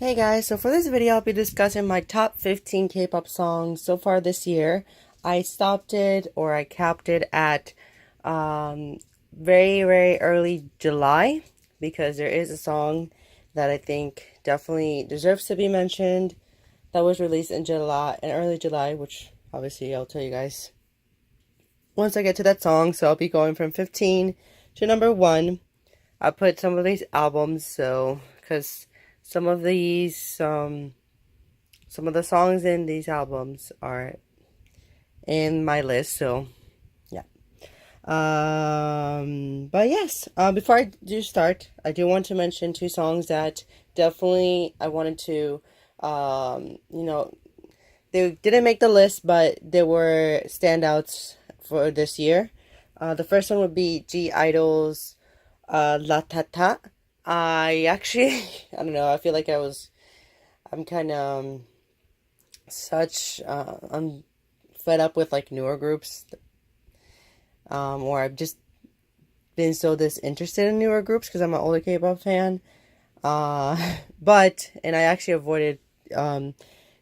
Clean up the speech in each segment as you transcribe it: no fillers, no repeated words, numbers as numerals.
Hey guys, so for this video I'll be discussing my top 15 K-pop songs so far this year. I stopped it or I capped it at um, very early July because there is a song that I think definitely deserves to be mentioned that was released in early July, which obviously I'll tell you guys once I get to that song. So I'll be going from 15 to number 1. I put some of these albums because some of some of the songs in these albums are in my list, so yeah. But yes, before I do start, I do want to mention two songs that definitely I wanted to, you know, they didn't make the list, but they were standouts for this year. The first one would be G Idol's La Ta Ta. I actually, I don't know, I feel like I'm kind of I'm fed up with like newer groups, or I've just been so disinterested in newer groups because I'm an older K-pop fan. And I actually avoided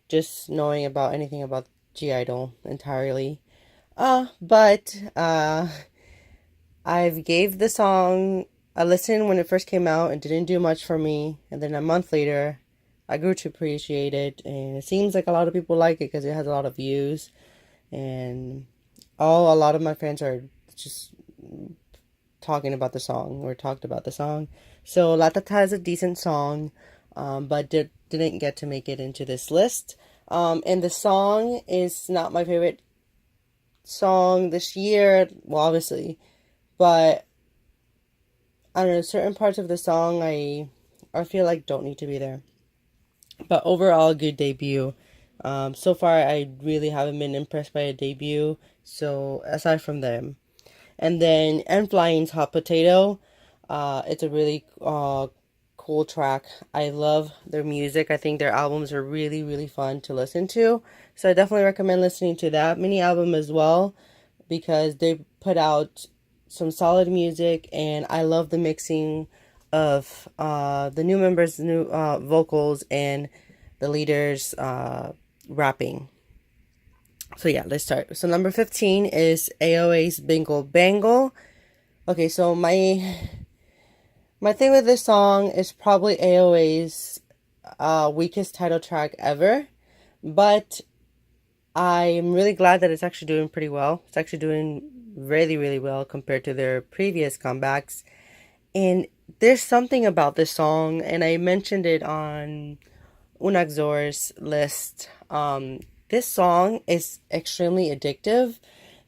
just knowing about anything about G Idol entirely. But I've gave the song a listen when it first came out and didn't do much for me, and then a month later I grew to appreciate it, and it seems like a lot of people like it because it has a lot of views, and a lot of my friends are just talking about the song or talked about the song. So La Tata is a decent song, but didn't get to make it into this list. And the song is not my favorite song this year, well, obviously, but I don't know, certain parts of the song I feel like don't need to be there. But overall, good debut. So far, I really haven't been impressed by a debut. So aside from them, and then And Flying's Hot Potato, it's a really cool track. I love their music. I think their albums are really fun to listen to. So I definitely recommend listening to that mini album as well because they put out some solid music, and I love the mixing of the new members' new vocals and the leaders rapping. So yeah, let's start. So number 15 is AOA's Bingle Bangle. Okay, so my thing with this song is probably AOA's weakest title track ever, but I'm really glad that it's actually doing pretty well. It's actually doing really well compared to their previous comebacks. And there's something about this song, and I mentioned it on Unagzor's list. This song is extremely addictive.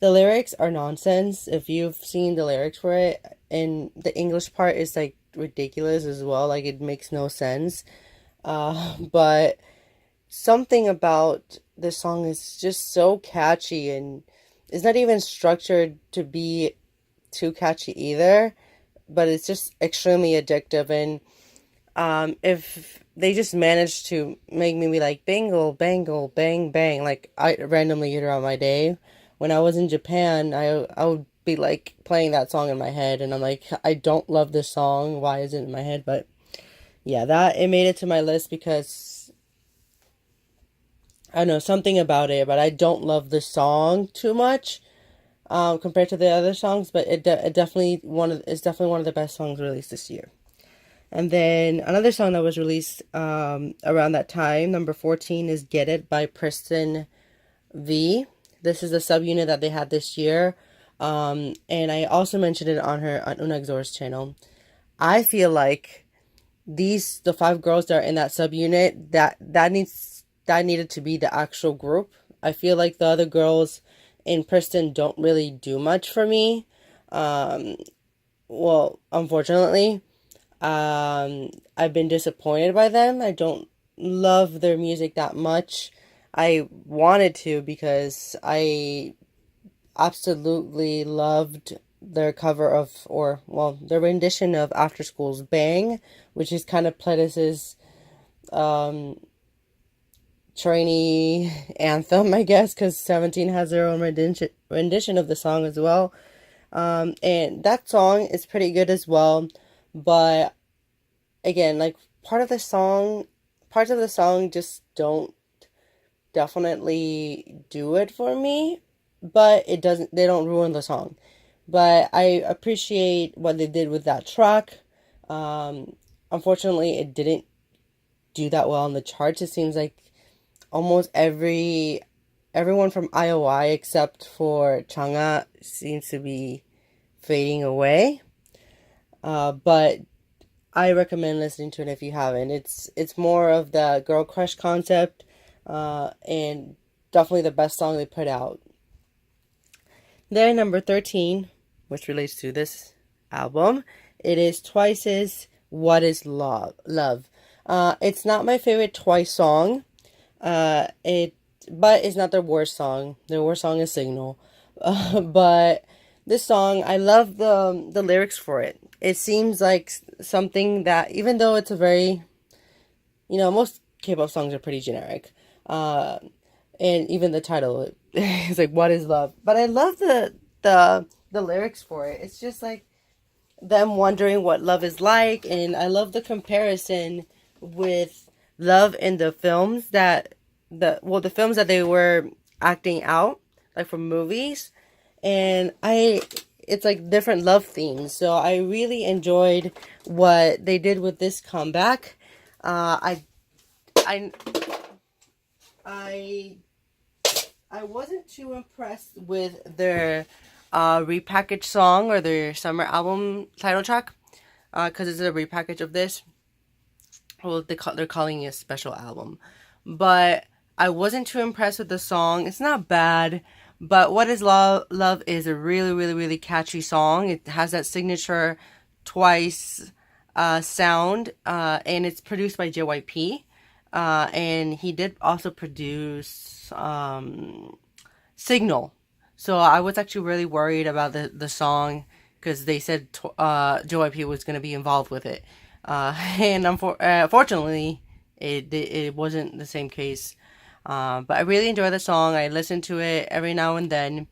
The lyrics are nonsense. If you've seen the lyrics for it, and the English part is like ridiculous as well. Like it makes no sense. But something about this song is just so catchy, and it's not even structured to be too catchy either, but it's just extremely addictive. And if they just managed to make me be like bangle bangle bang bang like I randomly throughout my day, when I was in Japan, I would be like playing that song in my head, and I'm like, I don't love this song, why is it in my head? But yeah, that it made it to my list because I don't know, something about it, but I don't love the song too much compared to the other songs, but it definitely it's definitely one of the best songs released this year. And then another song that was released around that time, number 14, is Get It by Preston V. This is the subunit that they had this year. And I also mentioned it on Unagzor's channel. I feel like the 5 girls that are in that subunit, that needed to be the actual group. I feel like the other girls in Preston don't really do much for me. Well, unfortunately. I've been disappointed by them. I don't love their music that much. I wanted to because I absolutely loved their cover of, or, well, their rendition of After School's Bang, which is kind of Pledis's trainee anthem, I guess, because 17 has their own rendition of the song as well. And that song is pretty good as well. But again, like part of the song parts of the song just don't definitely do it for me, but it doesn't, they don't ruin the song. But I appreciate what they did with that track. Um, Unfortunately, it didn't do that well on the charts. It seems like almost everyone from IOI except for Chang'a seems to be fading away. But I recommend listening to it if you haven't. It's more of the girl crush concept, and definitely the best song they put out. Then number 13, which relates to this album, it is Twice's "What Is Love." It's not my favorite Twice song. It but it's not their worst song. Their worst song is Signal. But this song, I love the lyrics for it. It seems like something that, even though it's a very, most K-pop songs are pretty generic. Uh, and even the title is like, "What is love?" But I love the lyrics for it. It's just like them wondering what love is like, and I love the comparison with love in the films that the films that they were acting out, like from movies, and it's like different love themes. So I really enjoyed what they did with this comeback. I I I wasn't too impressed with their repackaged song or their summer album title track, because it's a repackage of this. Well, they're calling it a special album, but I wasn't too impressed with the song. It's not bad, but "What Is Love?" Love is a really, really, really catchy song. It has that signature Twice sound, and it's produced by JYP. And he did also produce Signal. So I was actually really worried about the song because they said JYP was going to be involved with it. And fortunately, it wasn't the same case. But I really enjoy the song. I listen to it every now and then.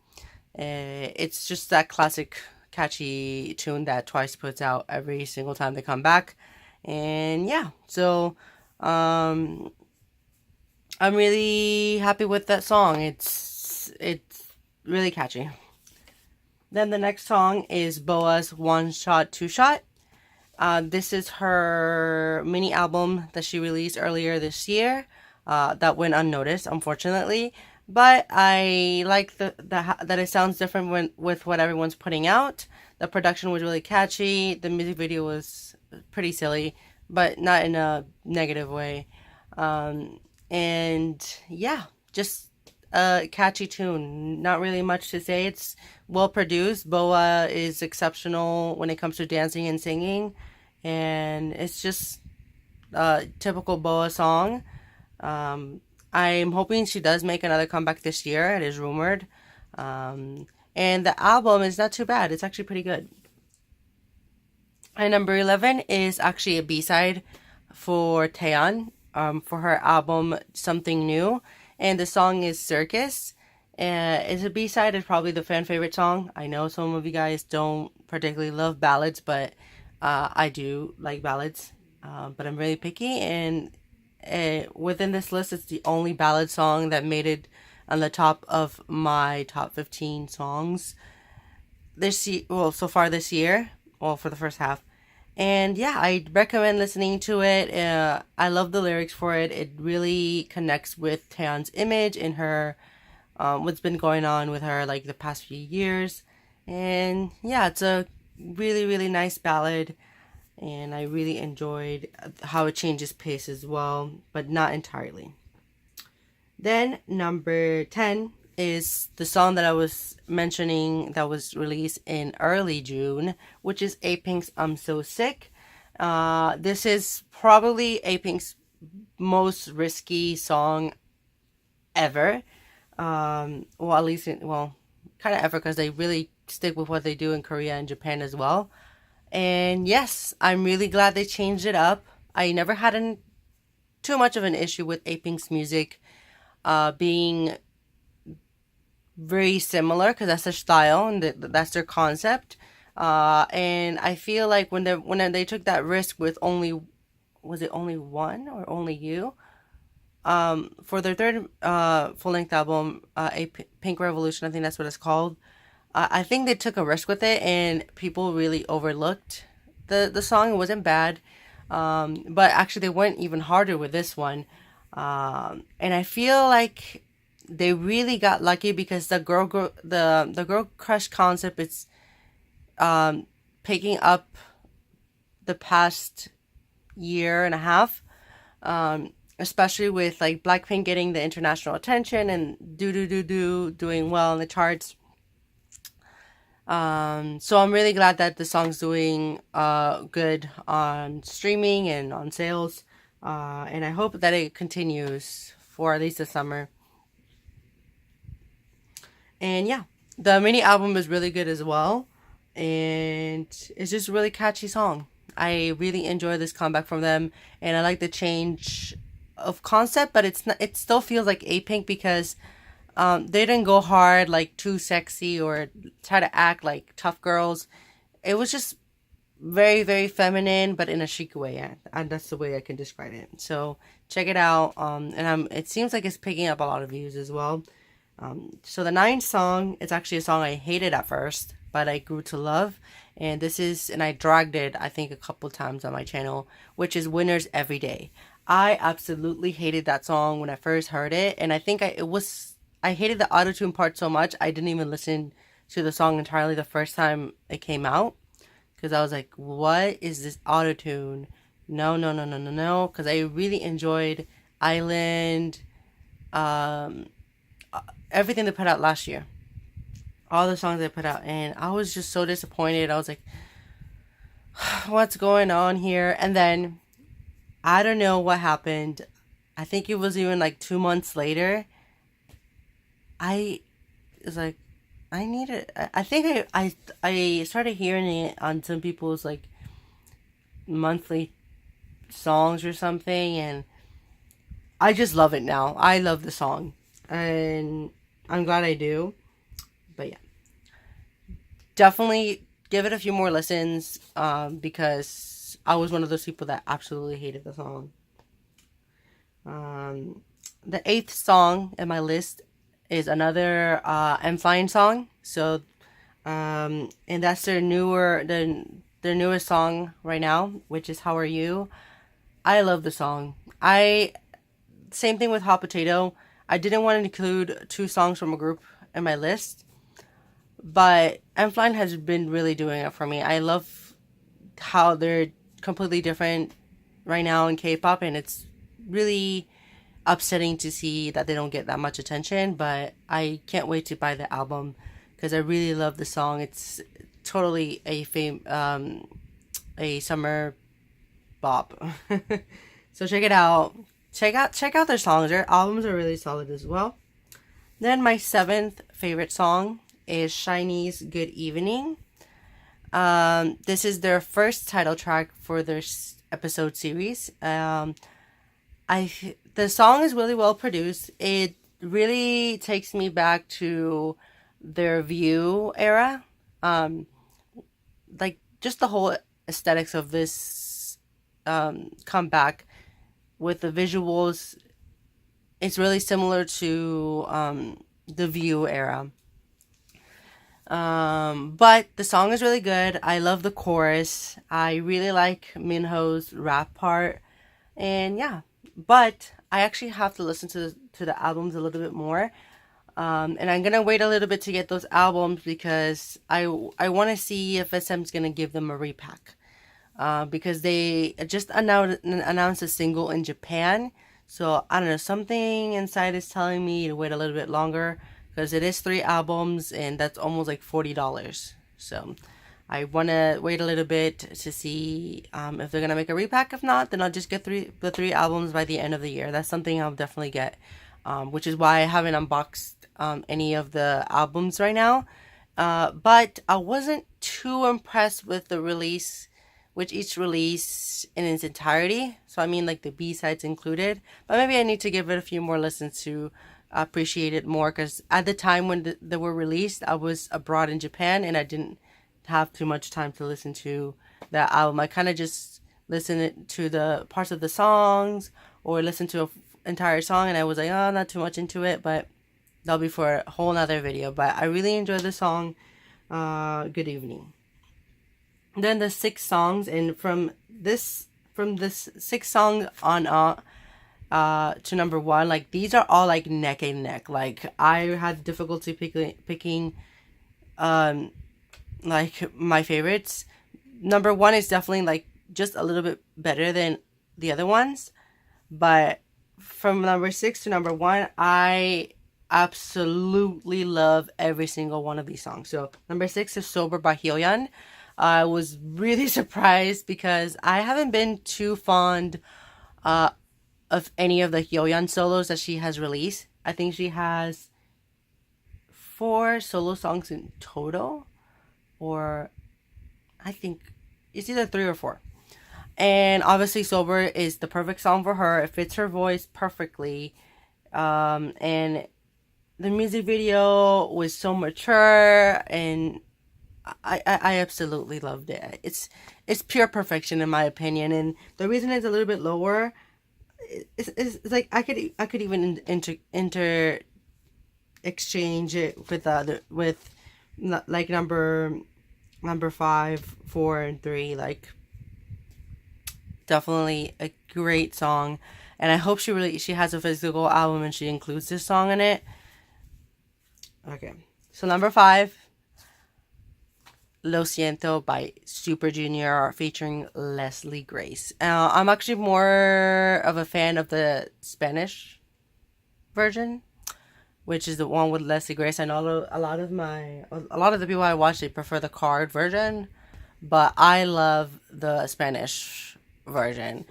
It's just that classic, catchy tune that Twice puts out every single time they come back. And yeah, so um, I'm really happy with that song. It's really catchy. Then the next song is Boa's One Shot, Two Shot. This is her mini album that she released earlier this year. That went unnoticed, unfortunately. But I like that it sounds different with what everyone's putting out. The production was really catchy. The music video was pretty silly, but not in a negative way. And yeah, just a catchy tune. Not really much to say. It's well produced. Boa is exceptional when it comes to dancing and singing, and it's just a typical Boa song. Um, I'm hoping she does make another comeback this year. It is rumored. And the album is not too bad. It's actually pretty good. And number 11 is actually a B-side for Taeyeon, for her album Something New. And the song is Circus. It's a B-side. It's probably the fan favorite song. I know some of you guys don't particularly love ballads, but I do like ballads. But I'm really picky, and within this list, it's the only ballad song that made it on the top of my top 15 songs this year. Well, so far this year. Well, for the first half. And yeah, I recommend listening to it. I love the lyrics for it. It really connects with Taeyeon's image and her, what's been going on with her like the past few years. And yeah, it's a really, really nice ballad. And I really enjoyed how it changes pace as well, but not entirely. Then number 10 is the song that I was mentioning that was released in early June, which is Apink's "I'm So Sick." This is probably Apink's most risky song ever. Well, at least, kind of ever, because they really stick with what they do in Korea and Japan as well. And yes, I'm really glad they changed it up. I never had too much of an issue with Apink's music being very similar, because that's their style and that's their concept. And I feel like when they took that risk with only was it Only One or Only You? For their third full length album, Pink Revolution, I think that's what it's called. I think they took a risk with it, and people really overlooked the song. It wasn't bad, but actually they went even harder with this one, and I feel like they really got lucky because the girl crush concept is picking up the past year and a half, especially with like Blackpink getting the international attention and doing well in the charts. So I'm really glad that the song's doing good on streaming and on sales. And I hope that it continues for at least the summer. And yeah, the mini album is really good as well. And it's just a really catchy song. I really enjoy this comeback from them, and I like the change of concept, but it's not, it still feels like A-Pink because they didn't go hard like too sexy or try to act like tough girls. It was just very, very feminine, but in a chic way, and that's the way I can describe it. So check it out. And it seems like it's picking up a lot of views as well. So the ninth song, it's actually a song I hated at first, but I grew to love. And and I dragged it, I think, a couple times on my channel, which is Winners Every Day. I absolutely hated that song when I first heard it. And I think I hated the autotune part so much, I didn't even listen to the song entirely the first time it came out. Because I was like, what is this autotune? No, no, no, no, no, no. Because I really enjoyed Island, everything they put out last year. All the songs they put out. And I was just so disappointed. I was like, what's going on here? And then, I don't know what happened. I think it was even like 2 months later. I was like, I need it. I think I started hearing it on some people's like monthly songs or something, and I just love it now. I love the song, and I'm glad I do. But yeah, definitely give it a few more listens, because I was one of those people that absolutely hated the song. The eighth song in my list is another I'm Fine song. So, and that's their newest song right now, which is How Are You. I love the song. Same thing with Hot Potato. I didn't want to include two songs from a group in my list, but I'm Fine has been really doing it for me. I love how they're completely different right now in K-pop, and it's really upsetting to see that they don't get that much attention, but I can't wait to buy the album because I really love the song. It's totally a summer bop. So check it out. Check out their songs. Their albums are really solid as well. Then my seventh favorite song is SHINee's Good Evening. This is their first title track for their episode series. The song is really well produced. It really takes me back to their View era. Like just the whole aesthetics of this comeback with the visuals. It's really similar to the View era. But the song is really good. I love the chorus. I really like Minho's rap part. And yeah, but I actually have to listen to the albums a little bit more. And I'm gonna wait a little bit to get those albums because I want to see if SM's gonna give them a repack. Because they just announced a single in Japan. So I don't know, something inside is telling me to wait a little bit longer because it is 3 albums and that's almost like $40. So I want to wait a little bit to see if they're going to make a repack. If not, then I'll just get the 3 albums by the end of the year. That's something I'll definitely get, which is why I haven't unboxed any of the albums right now. But I wasn't too impressed with the release, with each release in its entirety. So I mean like the B-sides included. But maybe I need to give it a few more listens to appreciate it more. Because at the time when they were released, I was abroad in Japan and I didn't have too much time to listen to that album. I kind of just listen to the parts of the songs or listen to an entire song, and I was like, oh, not too much into it, but that'll be for a whole nother video. But I really enjoyed the song, Good Evening. Then the 6 songs, and from this 6 song on to number 1, like these are all like neck and neck. Like I had difficulty picking like my favorites. Number 1 is definitely like just a little bit better than the other ones, but from number 6 to number 1, I absolutely love every single one of these songs. So number 6 is Sober by Hyoyeon. I was really surprised because I haven't been too fond of any of the Hyoyeon solos that she has released. I think she has 4 solo songs in total, or I think it's either 3 or 4. And obviously Sober is the perfect song for her. It fits her voice perfectly. And the music video was so mature, and I absolutely loved it. It's pure perfection in my opinion. And the reason it's a little bit lower is like I could even inter exchange it with like number 5, 4, and 3. Like definitely a great song, and I hope she has a physical album and she includes this song in it. Okay, so number 5, Lo Siento by Super Junior featuring Leslie Grace. I'm actually more of a fan of the Spanish version, which is the one with Leslie Grace. I know a lot of the people I watch, they prefer the card version, but I love the Spanish version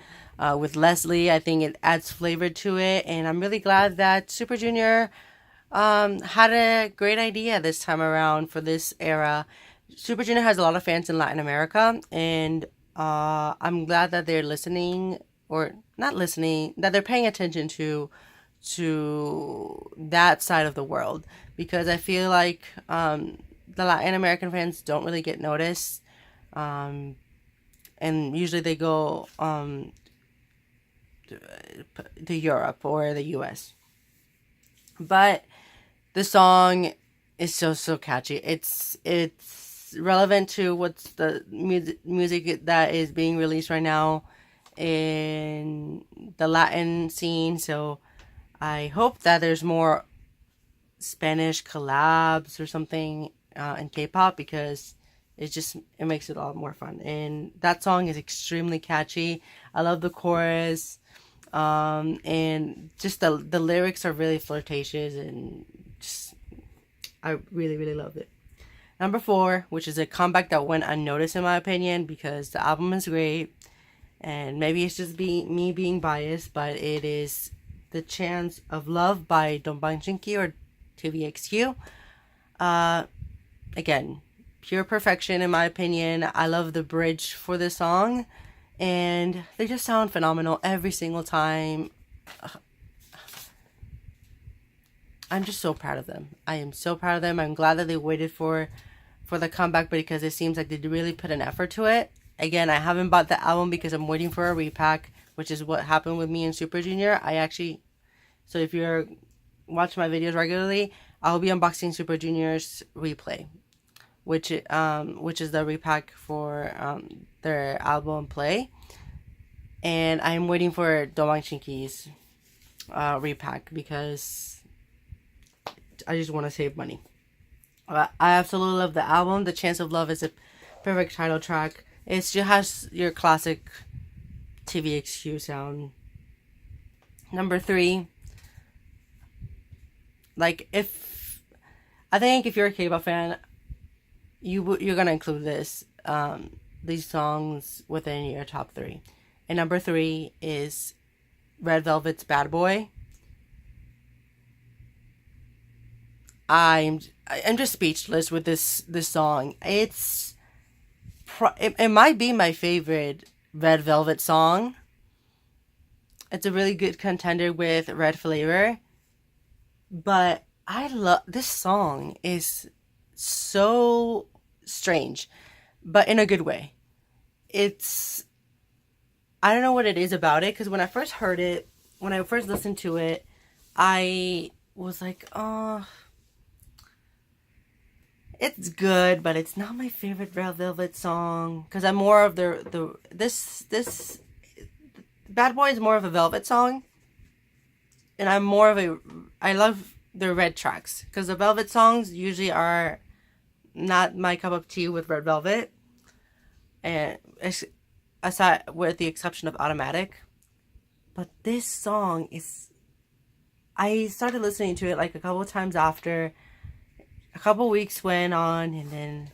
with Leslie. I think it adds flavor to it, and I'm really glad that Super Junior had a great idea this time around for this era. Super Junior has a lot of fans in Latin America, and I'm glad that they're listening, or not listening, that they're paying attention to that side of the world, because I feel like the Latin American fans don't really get noticed, and usually they go to Europe or the US. But the song is so catchy. It's relevant to what's the music that is being released right now in the Latin scene. So I hope that there's more Spanish collabs or something in K-pop, because it makes it a lot more fun. And that song is extremely catchy. I love the chorus, and just the lyrics are really flirtatious, and just I really loved it. Number 4, which is a comeback that went unnoticed in my opinion, because the album is great, and maybe it's just me being biased, but it is The Chance of Love by Dongbangchinki or TVXQ. Again, pure perfection in my opinion. I love the bridge for this song, and they just sound phenomenal every single time. I'm just so proud of them. I am so proud of them. I'm glad that they waited for the comeback, because it seems like they really put an effort to it. Again, I haven't bought the album because I'm waiting for a repack, which is what happened with me and Super Junior. So if you're watching my videos regularly, I'll be unboxing Super Junior's replay, which is the repack for their album Play, and I'm waiting for Dongbangchinki's repack, because I just want to save money. I absolutely love the album. The Chance of Love is a perfect title track. It just has your classic TVXQ sound. Number 3, like I think if you're a K-pop fan, you're gonna include these songs within your top 3. And number 3 is Red Velvet's Bad Boy. I'm just speechless with this song. It might be my favorite Red Velvet song. It's a really good contender with Red Flavor, but I love this song. Is so strange, but in a good way. It's I don't know what it is about it, because when I first heard it, when I first listened to it, I was like, oh, it's good, but it's not my favorite Red Velvet song. Because I'm more of this Bad Boy is more of a Velvet song, and I'm more of a, I love the Red tracks, because the Velvet songs usually are not my cup of tea with Red Velvet, and aside with the exception of Automatic. But this song is, I started listening to it like a couple of times after. A couple weeks went on, and then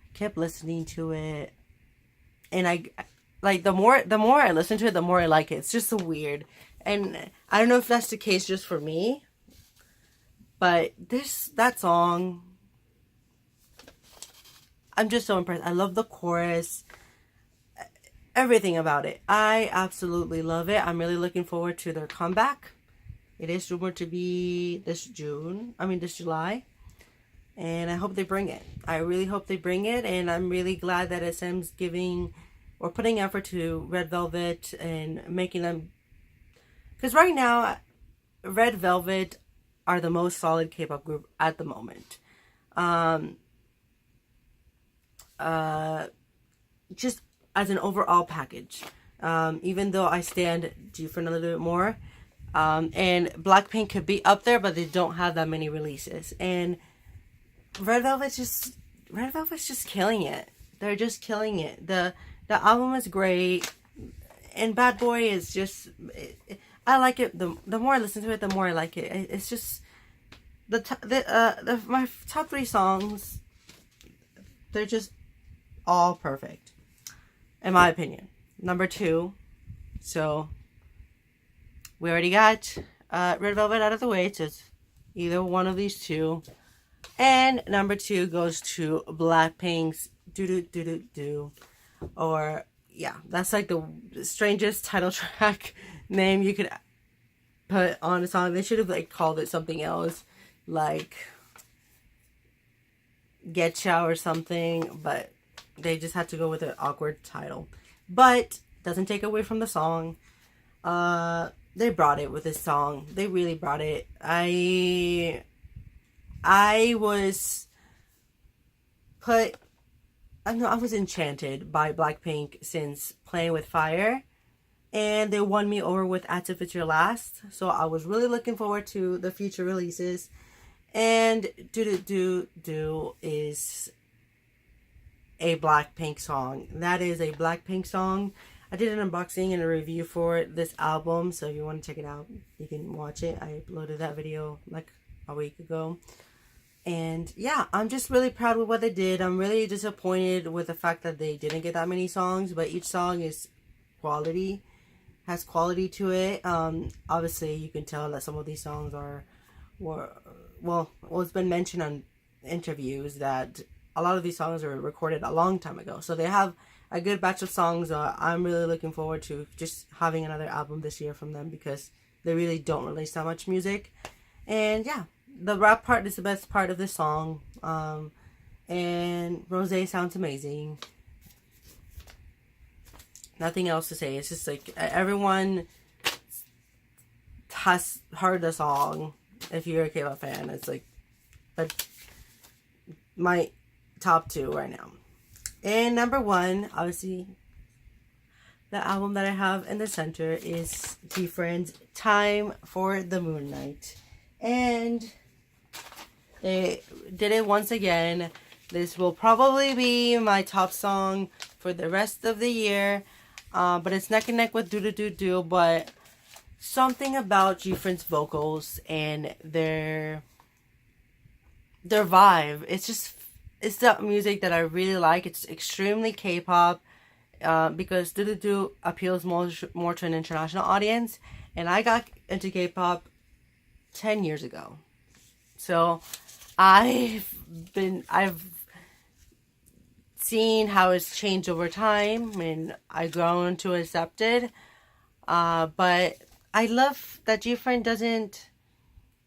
I kept listening to it, and I like the more I listen to it, the more I like it. It's just so weird, and I don't know if that's the case just for me, but that song, I'm just so impressed. I love the chorus, everything about it. I absolutely love it. I'm really looking forward to their comeback. It is rumored to be this July. And I hope they bring it. I really hope they bring it. And I'm really glad that SM's giving or putting effort to Red Velvet and making them. Because right now, Red Velvet are the most solid K-pop group at the moment. Just as an overall package. Even though I stand G-Friend a little bit more. And Blackpink could be up there, but they don't have that many releases. And Red Velvet's just killing it. They're just killing it. The album is great, and Bad Boy is just, I like it. The more I listen to it, the more I like it. It's just my top 3 songs. They're just all perfect, in my opinion. Number 2, so we already got Red Velvet out of the way. So it's either one of these two. And number 2 goes to Blackpink's Do Do Do Do Do. Or, yeah, that's like the strangest title track name you could put on a song. They should have like called it something else, like Getcha or something, but they just had to go with an awkward title. But doesn't take away from the song. They brought it with this song. They really brought it. I was enchanted by Blackpink since Playing with Fire, and they won me over with As If It's Your Last. So I was really looking forward to the future releases. And Do Do Do Do is a Blackpink song. That is a Blackpink song. I did an unboxing and a review for this album, so if you want to check it out, you can watch it. I uploaded that video like a week ago. And yeah, I'm just really proud with what they did. I'm really disappointed with the fact that they didn't get that many songs, but each song is quality, has quality to it. Obviously, you can tell that some of these songs it's been mentioned on interviews that a lot of these songs were recorded a long time ago. So they have a good batch of songs. I'm really looking forward to just having another album this year from them, because they really don't release that much music. And yeah, the rap part is the best part of this song. And Rosé sounds amazing. Nothing else to say. It's just like everyone has heard the song. If you're a K-pop fan, it's like my top 2 right now. And number 1, obviously, the album that I have in the center is G-Friend's Time for the Moonlight. And they did it once again. This will probably be my top song for the rest of the year. But it's neck and neck with Do Do Do Do. But something about G-Friend's vocals and their vibe. It's the music that I really like. It's extremely K-pop. Because Do Do Do appeals more to an international audience. And I got into K-pop 10 years ago. So I've seen how it's changed over time, and I've grown to accept it. But I love that G-Friend doesn't,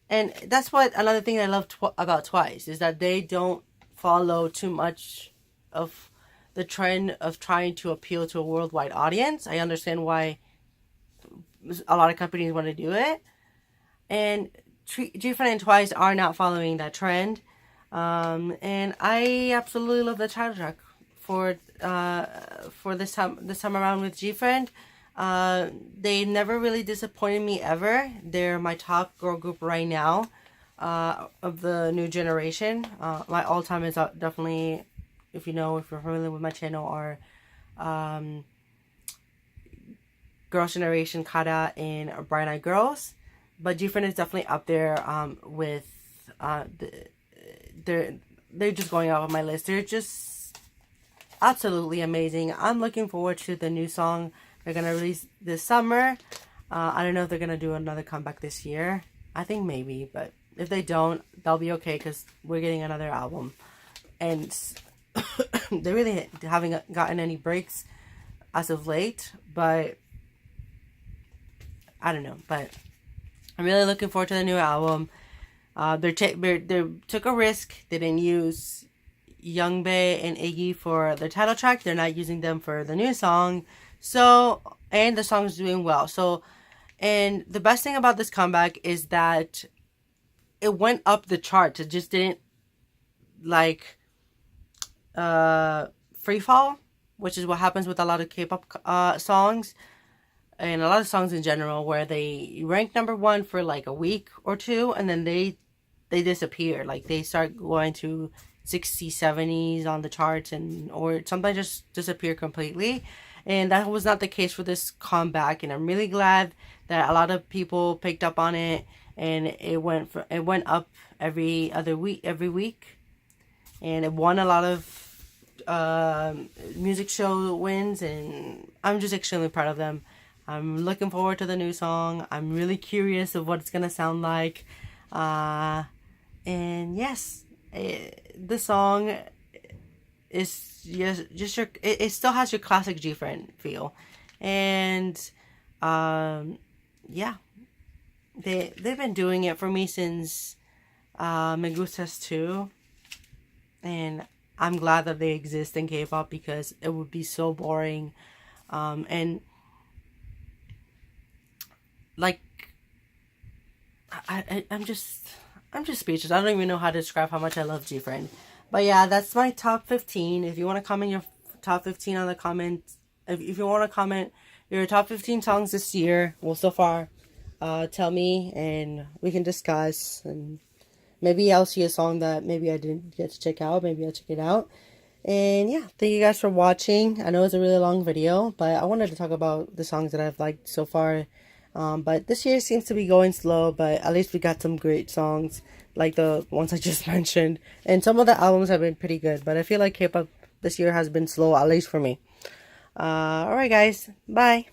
and that's what another thing I love about Twice is that they don't follow too much of the trend of trying to appeal to a worldwide audience. I understand why a lot of companies want to do it. And G-Friend and Twice are not following that trend. And I absolutely love the title track for this time around with G-Friend. They never really disappointed me ever. They're my top girl group right now, of the new generation. My all-time is definitely, if you're familiar with my channel, are Girls' Generation, Kara, and Bright Eyed Girls. But G-Friend is definitely up there with they're just going off of my list. They're just absolutely amazing. I'm looking forward to the new song they're gonna release this summer. I don't know if they're gonna do another comeback this year. I think maybe, but if they don't, they'll be okay because we're getting another album. And they really haven't gotten any breaks as of late, but I don't know. But I'm really looking forward to the new album. They took a risk. They didn't use Youngbae and Iggy for their title track. They're not using them for the new song. So, and the song's doing well. So, and the best thing about this comeback is that it went up the charts. It just didn't like free fall, which is what happens with a lot of K-pop songs and a lot of songs in general, where they rank number one for like a week or two, and then they disappear. Like they start going to 60s, 70s on the charts, or sometimes just disappear completely. And that was not the case for this comeback, and I'm really glad that a lot of people picked up on it, and it went up every week, and it won a lot of music show wins, and I'm just extremely proud of them. I'm looking forward to the new song. I'm really curious of what it's gonna sound like, and yes, the song is just your. It still has your classic G-Friend feel, and yeah, they've been doing it for me since Me Gustas 2, and I'm glad that they exist in K-pop because it would be so boring, and like I'm just speechless. I don't even know how to describe how much I love G-Friend. But yeah, that's my top 15. If you want to comment your top 15 on the comments, if you want to comment your top 15 songs this year, well, so far, tell me and we can discuss. And maybe I'll see a song that maybe I didn't get to check out. Maybe I'll check it out. And yeah, thank you guys for watching. I know it's a really long video, but I wanted to talk about the songs that I've liked so far. But this year seems to be going slow, but at least we got some great songs, like the ones I just mentioned. And some of the albums have been pretty good, but I feel like K-pop this year has been slow, at least for me. Alright guys, bye!